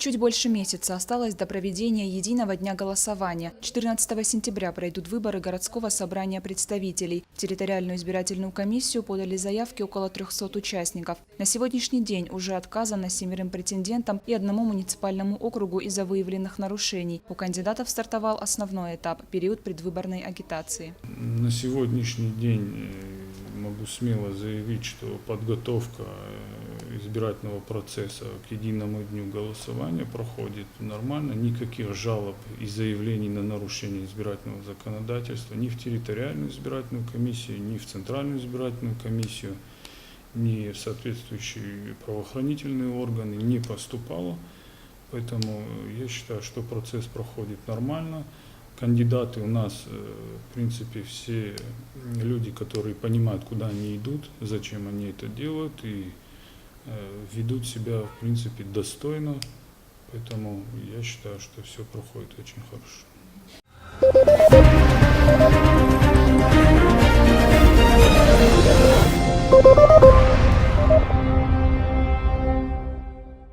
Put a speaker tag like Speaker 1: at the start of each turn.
Speaker 1: Чуть больше месяца осталось до проведения единого дня голосования. 14 сентября пройдут выборы городского собрания представителей. В территориальную избирательную комиссию подали заявки около 300 участников. На сегодняшний день уже отказано 7 претендентам и 1 муниципальному округу из-за выявленных нарушений. У кандидатов стартовал основной этап – период предвыборной агитации.
Speaker 2: На сегодняшний день могу смело заявить, что подготовка избирательного процесса к единому дню голосования проходит нормально. Никаких жалоб и заявлений на нарушение избирательного законодательства ни в территориальную избирательную комиссию, ни в Центральную избирательную комиссию, ни в соответствующие правоохранительные органы не поступало. Поэтому я считаю, что процесс проходит нормально. Кандидаты у нас, в принципе, все люди, которые понимают, куда они идут, зачем они это делают, и ведут себя, в принципе, достойно. Поэтому я считаю, что все проходит очень хорошо.